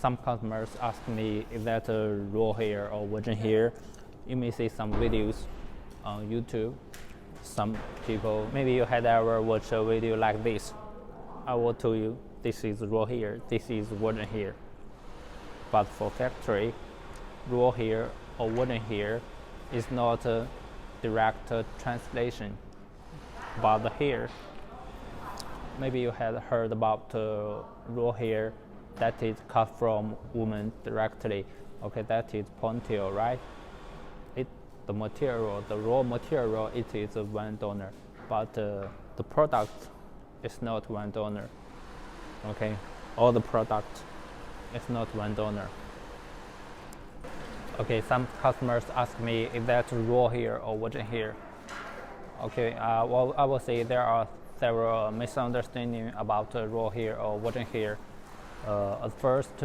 some customers ask me, is that raw hair or virgin hair? You may see some videos on YouTube. Some people, maybe you had ever watched a video like this. I will tell you, this is raw hair, this is virgin hair. But for factory, raw hair or virgin hair is not a direct translation about the hair. Maybe you had heard about raw hair that is cut from woman directly. Okay, that is ponytail, right? The material, the raw material, it is one donor, but the product is not one donor. Okay, all the product is not one donor. Okay, some customers ask me, is that raw hair or virgin hair? Okay, well, I will say there are several misunderstandings about raw hair or virgin hair. At first,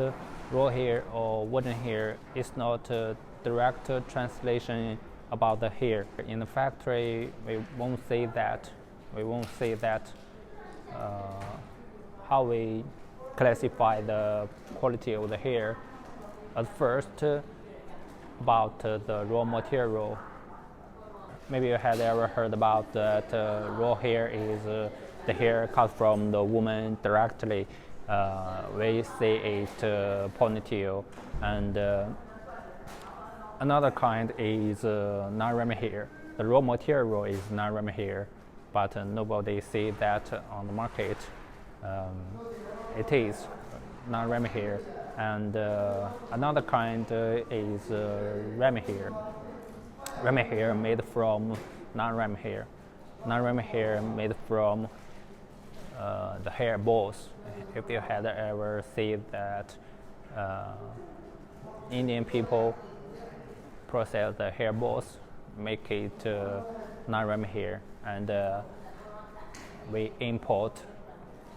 raw hair or virgin hair is not a direct translation about the hair. In the factory, we won't say that. How we classify the quality of the hair. At first, about the raw material. Maybe you had ever heard about that raw hair is the hair cut from the woman directly. We say it ponytail, and another kind is non-rami hair. The raw material is non-rami hair, but nobody see that on the market. It is non-rami hair, and another kind is rami hair. Rami hair made from non-rami hair. Non-rami hair made from the hair balls. If you had ever seen that Indian people process the hair balls, make it non-rami hair, and we import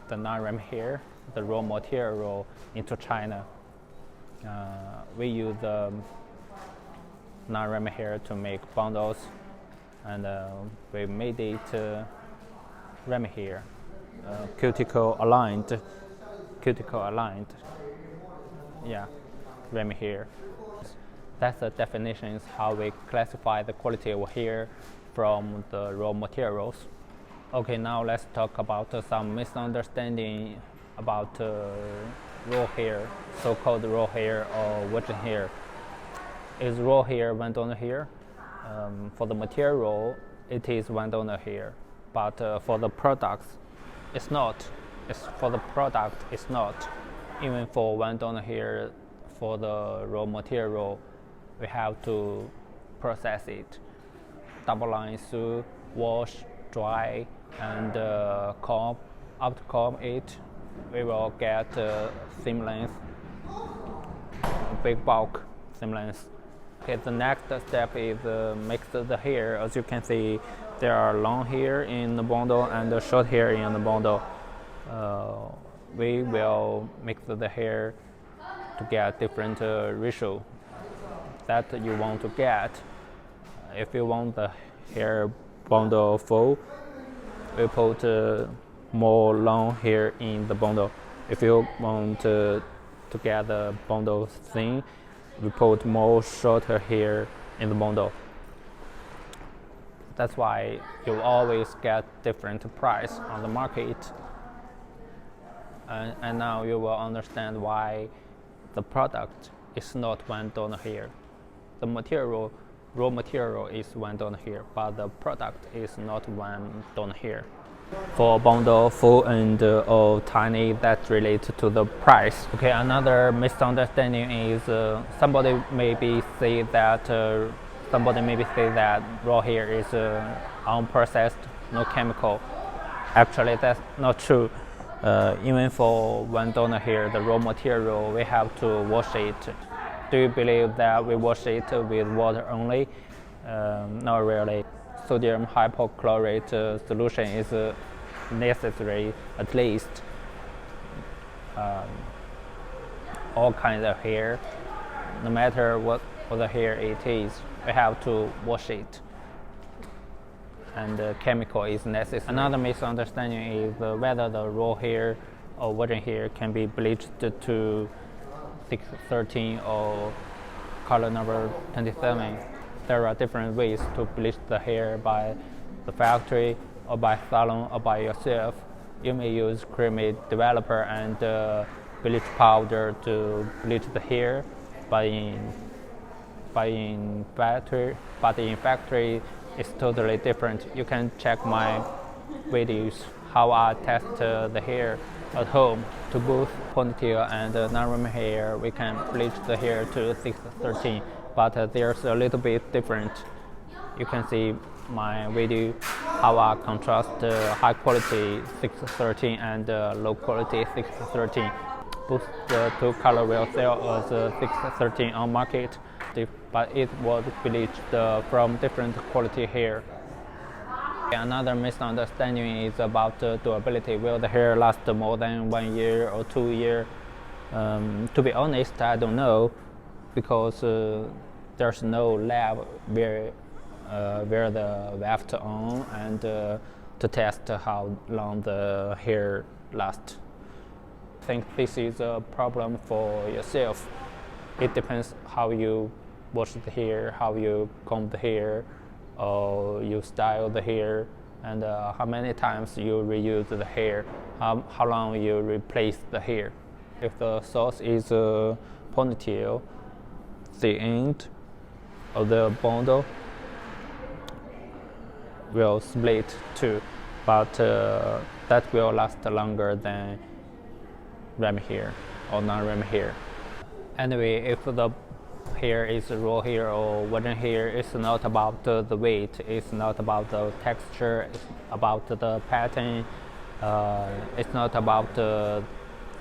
the non-rami hair, the raw material, into China. We use the non-rami hair to make bundles, and we made it rami hair, cuticle aligned. Yeah, rami hair. That's the definition, is how we classify the quality of hair from the raw materials. Okay, now let's talk about some misunderstanding about raw hair, so-called raw hair or virgin hair. Is raw hair one donor hair? For the material, it is one donor hair, but for the products, it's not. For the product, it's not. Even for one donor hair, for the raw material, we have to process it, double line sew, wash, dry, and comb. After comb it, we will get thin length, big bulk, thin length. Okay, the next step is mix the hair. As you can see, there are long hair in the bundle and short hair in the bundle. We will mix the hair to get different ratio that you want to get. If you want the hair bundle full, we put more long hair in the bundle. If you want to get the bundle thin, we put more shorter hair in the bundle. That's why you always get different price on the market. And now you will understand why the product is not one donor hair. The material, raw material, is one donor hair, but the product is not one donor hair. For bundle, full and or tiny, that relates to the price. Okay, another misunderstanding is somebody maybe say that raw hair is unprocessed, no chemical. Actually, that's not true. Even for one donor hair, the raw material, we have to wash it. Do you believe that we wash it with water only? Not really. Sodium hypochlorite solution is necessary, at least. All kinds of hair, no matter what the hair it is, we have to wash it, and chemical is necessary. Another misunderstanding is whether the raw hair or virgin hair can be bleached to 613 or color number 27. There are different ways to bleach the hair by the factory or by salon or by yourself. You may use creamy developer and bleach powder to bleach the hair, but in factory it's totally different. You can check my videos how I test the hair at home. To both ponytail and non-rim hair, we can bleach the hair to 613, but there's a little bit different. You can see my video how I contrast high quality 613 and low quality 613. Both the two color will sell as 613 on market, but it was bleached from different quality hair. Another misunderstanding is about durability. Will the hair last more than 1 year or 2 years? To be honest, I don't know, because there's no lab where the left on and to test how long the hair lasts. I think this is a problem for yourself. It depends how you wash the hair, how you comb the hair, or you style the hair, and how many times you reuse the hair, how long you replace the hair. If the source is a ponytail, the end of the bundle will split too, but that will last longer than ram hair or non-ram hair. Anyway, if the hair is raw hair or virgin hair, it's not about the weight, it's not about the texture, it's about the pattern, it's not about the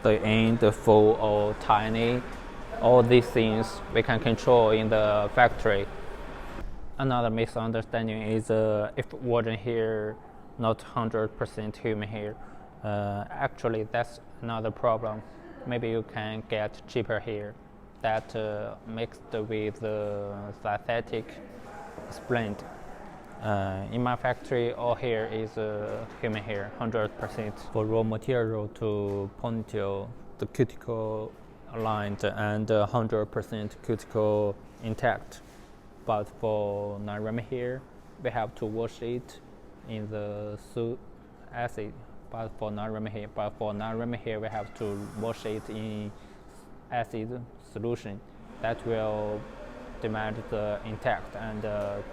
end full or tiny. All these things we can control in the factory. Another misunderstanding is if virgin hair not 100% human hair. Actually, that's another problem. Maybe you can get cheaper hair that mixed with synthetic blend. In my factory, all hair is human hair, 100%. For raw material to ponytail, the cuticle aligned and 100% cuticle intact. But for non-ram hair, we have to wash it in the acid. But for non-ram hair, we have to wash it in acid solution. That will damage the intact and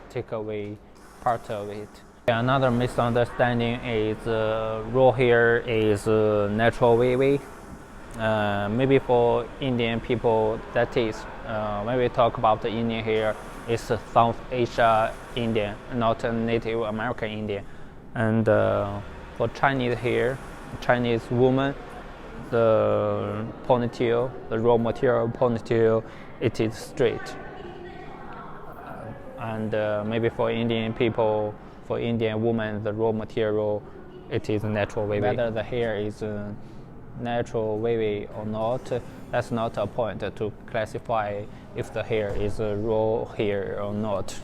take away part of it. Another misunderstanding is raw hair is natural wavy. Maybe for Indian people, that is. When we talk about the Indian hair, it's South Asia Indian, not a Native American Indian. And for Chinese hair, Chinese woman, the ponytail, the raw material ponytail, it is straight. And maybe for Indian people, for Indian women, the raw material, it is natural wavy. Whether the hair is natural wavy or not, that's not a point to classify if the hair is raw hair or not.